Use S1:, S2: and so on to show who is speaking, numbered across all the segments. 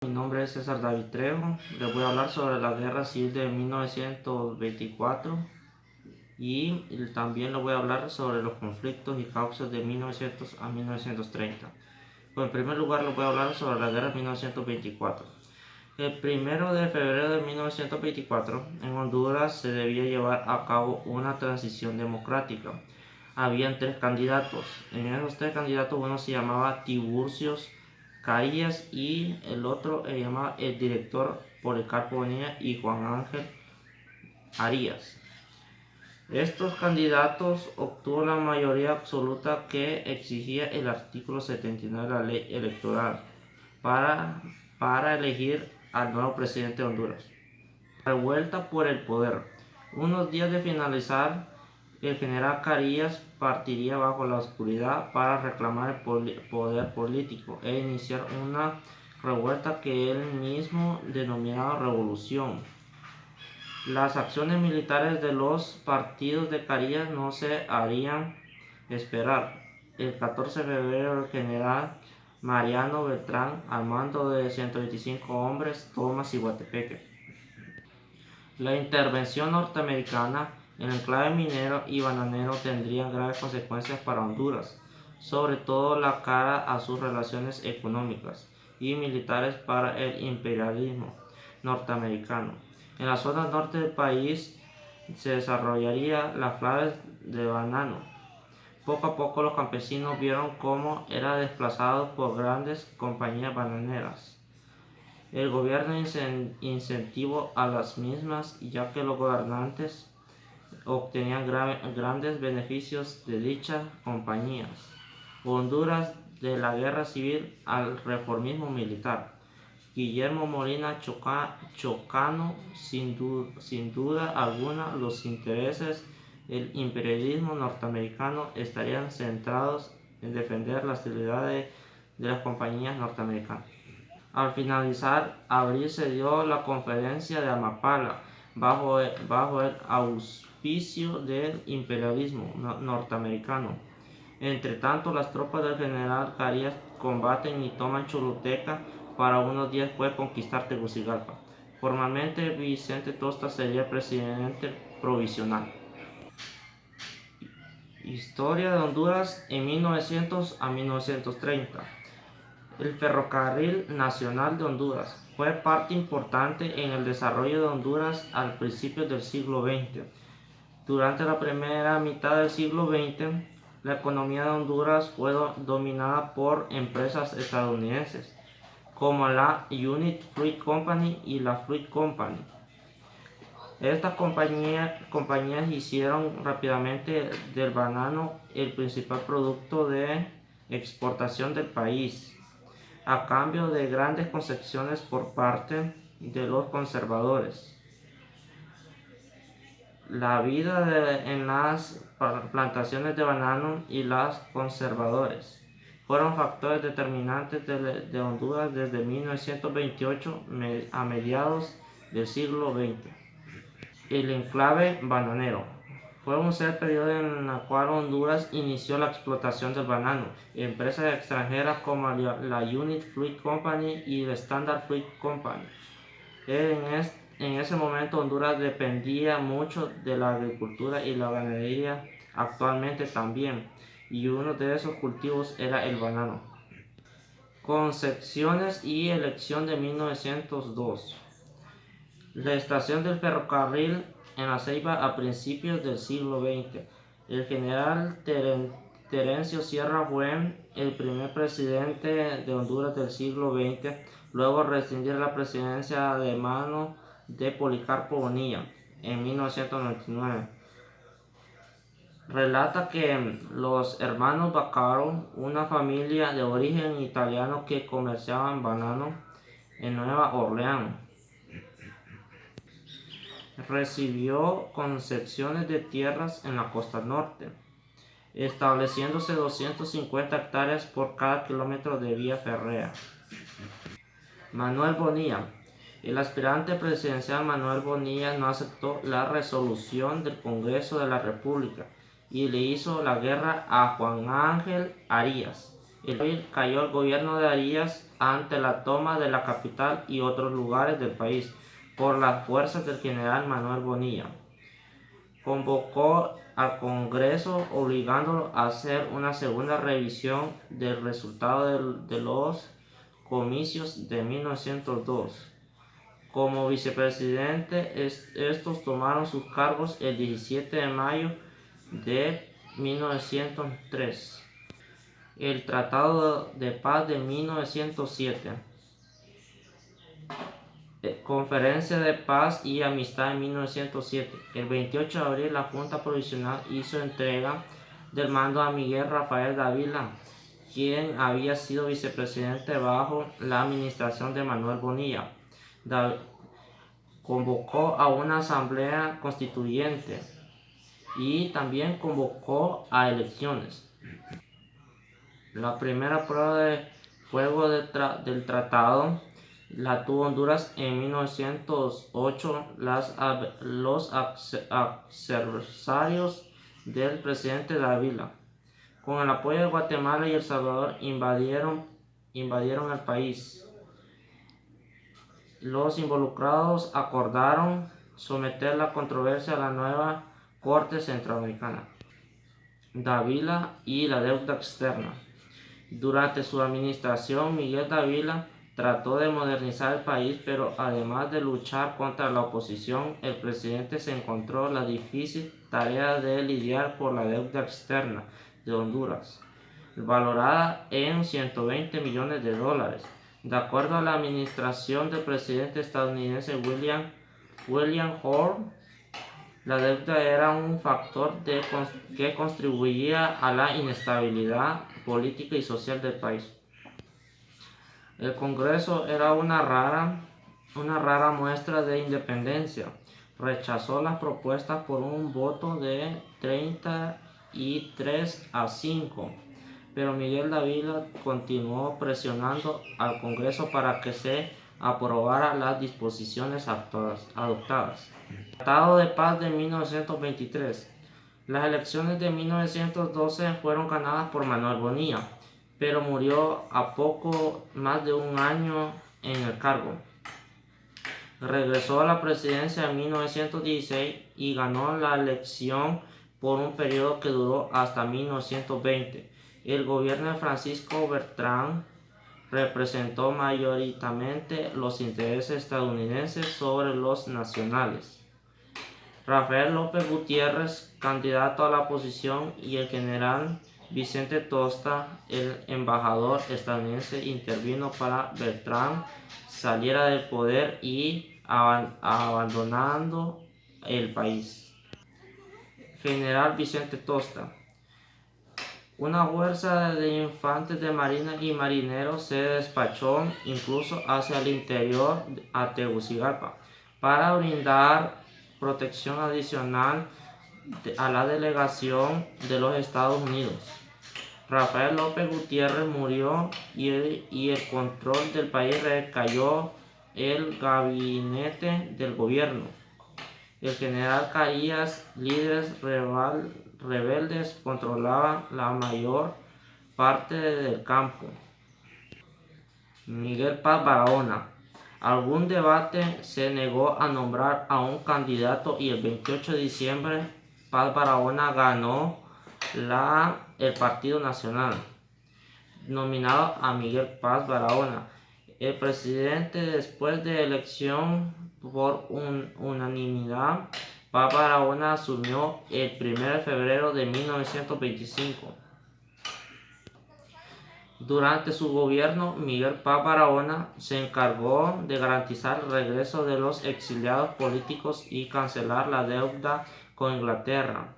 S1: Mi nombre es César David Trejo. Les voy a hablar sobre la Guerra Civil de 1924 y también les voy a hablar sobre los conflictos y causas de 1900 a 1930. Pues en primer lugar les voy a hablar sobre la Guerra de 1924. El 1 de febrero de 1924 en Honduras se debía llevar a cabo una transición democrática. Habían tres candidatos. En esos tres candidatos uno se llamaba Tiburcios Carías y el otro se llamaba el director Policarpo Bonilla y Juan Ángel Arias. Estos candidatos obtuvo la mayoría absoluta que exigía el artículo 79 de la ley electoral para elegir al nuevo presidente de Honduras. Revuelta por el poder. Unos días de finalizar, el general Carías partiría bajo la oscuridad para reclamar el poder político e iniciar una revuelta que él mismo denominaba revolución. Las acciones militares de los partidos de Carías no se harían esperar. El 14 de febrero el general Mariano Beltrán, al mando de 125 hombres, toma Ciguatepeque. La intervención norteamericana en el enclave minero y bananero tendría graves consecuencias para Honduras, sobre todo la cara a sus relaciones económicas y militares para el imperialismo norteamericano. En la zona norte del país se desarrollaría la flores de banano. Poco a poco los campesinos vieron cómo era desplazado por grandes compañías bananeras. El gobierno incentivó a las mismas, ya que los gobernantes obtenían grandes beneficios de dichas compañías. Honduras de la guerra civil al reformismo militar. Guillermo Molina Chocano, sin duda alguna, los intereses del imperialismo norteamericano estarían centrados en defender la estabilidad de las compañías norteamericanas. Al finalizar abril se dio la Conferencia de Amapala bajo el auspicio del imperialismo norteamericano. Entre tanto, las tropas del general Carías combaten y toman Choluteca para unos días después conquistar Tegucigalpa. Formalmente Vicente Tosta sería presidente provisional. Historia de Honduras en 1900 a 1930. El Ferrocarril Nacional de Honduras fue parte importante en el desarrollo de Honduras al principio del siglo XX. Durante la primera mitad del siglo XX, la economía de Honduras fue dominada por empresas estadounidenses, como la United Fruit Company y la Fruit Company. Estas compañías hicieron rápidamente del banano el principal producto de exportación del país, a cambio de grandes concesiones por parte de los conservadores. La vida en las plantaciones de banano y los conservadores fueron factores determinantes de Honduras desde 1928 a mediados del siglo XX. El enclave bananero fue un periodo en el cual Honduras inició la explotación del banano. Empresas extranjeras como la United Fruit Company y la Standard Fruit Company. En ese momento Honduras dependía mucho de la agricultura y la ganadería, actualmente también, y uno de esos cultivos era el banano. Concepciones y elección de 1902. La estación del ferrocarril en La Ceiba a principios del siglo XX. El general Terencio Sierra fue el primer presidente de Honduras del siglo XX, luego rescindir la presidencia de mano de Policarpo Bonilla en 1999. Relata que los hermanos Baccaro, una familia de origen italiano que comerciaban banano en Nueva Orleans, recibió concesiones de tierras en la costa norte, estableciéndose 250 hectáreas por cada kilómetro de vía férrea. Manuel Bonilla. El aspirante presidencial Manuel Bonilla no aceptó la resolución del Congreso de la República y le hizo la guerra a Juan Ángel Arias, Cayó el gobierno de Arias ante la toma de la capital y otros lugares del país por las fuerzas del general Manuel Bonilla. Convocó al Congreso obligándolo a hacer una segunda revisión del resultado de los comicios de 1902. Como vicepresidente, estos tomaron sus cargos el 17 de mayo de 1903. El Tratado de Paz de 1907. Conferencia de Paz y Amistad en 1907. El 28 de abril la Junta Provisional hizo entrega del mando a Miguel Rafael Dávila, quien había sido vicepresidente bajo la administración de Manuel Bonilla. Convocó a una asamblea constituyente y también convocó a elecciones. La primera prueba de fuego del tratado la tuvo Honduras en 1908. Los adversarios del presidente Dávila, con el apoyo de Guatemala y El Salvador, invadieron el país. Los involucrados acordaron someter la controversia a la nueva Corte Centroamericana. Dávila y la deuda externa. Durante su administración, Miguel Dávila trató de modernizar el país, pero además de luchar contra la oposición, el presidente se encontró la difícil tarea de lidiar por la deuda externa de Honduras, valorada en $120 millones. De acuerdo a la administración del presidente estadounidense William Horne, la deuda era un factor que contribuía a la inestabilidad política y social del país. El Congreso era una rara muestra de independencia. Rechazó las propuestas por un voto de 33-5, pero Miguel Dávila continuó presionando al Congreso para que se aprobara las disposiciones adoptadas. Tratado de Paz de 1923. Las elecciones de 1912 fueron ganadas por Manuel Bonilla, pero murió a poco más de un año en el cargo. Regresó a la presidencia en 1916 y ganó la elección por un periodo que duró hasta 1920. El gobierno de Francisco Bertrand representó mayoritariamente los intereses estadounidenses sobre los nacionales. Rafael López Gutiérrez, candidato a la oposición, y el general Vicente Tosta, el embajador estadounidense, intervino para Bertrand saliera del poder y abandonando el país. General Vicente Tosta. Una fuerza de infantes de marina y marineros se despachó incluso hacia el interior a Tegucigalpa para brindar protección adicional a la delegación de los Estados Unidos. Rafael López Gutiérrez murió y el control del país recayó el gabinete del gobierno. El general Carías, líderes rebeldes controlaban la mayor parte del campo. Miguel Paz Barahona. Algún debate se negó a nombrar a un candidato y el 28 de diciembre Paz Barahona ganó el Partido Nacional, nominado a Miguel Paz Barahona. El presidente, después de elección por unanimidad, Paz Barahona asumió el 1 de febrero de 1925. Durante su gobierno, Miguel Paz Barahona se encargó de garantizar el regreso de los exiliados políticos y cancelar la deuda con Inglaterra.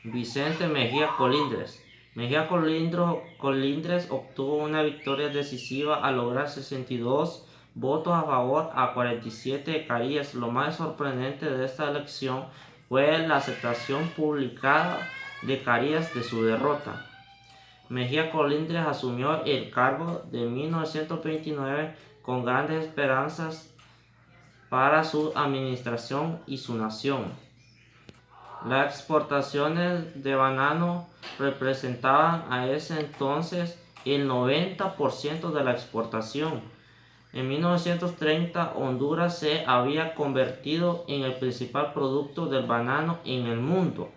S1: Vicente Mejía Colindres. Mejía Colindres obtuvo una victoria decisiva al lograr 62 votos a favor a 47 de Carías. Lo más sorprendente de esta elección fue la aceptación pública de Carías de su derrota. Mejía Colindres asumió el cargo de 1929 con grandes esperanzas para su administración y su nación. Las exportaciones de banano representaban a ese entonces el 90% de la exportación. En 1930, Honduras se había convertido en el principal producto del banano en el mundo.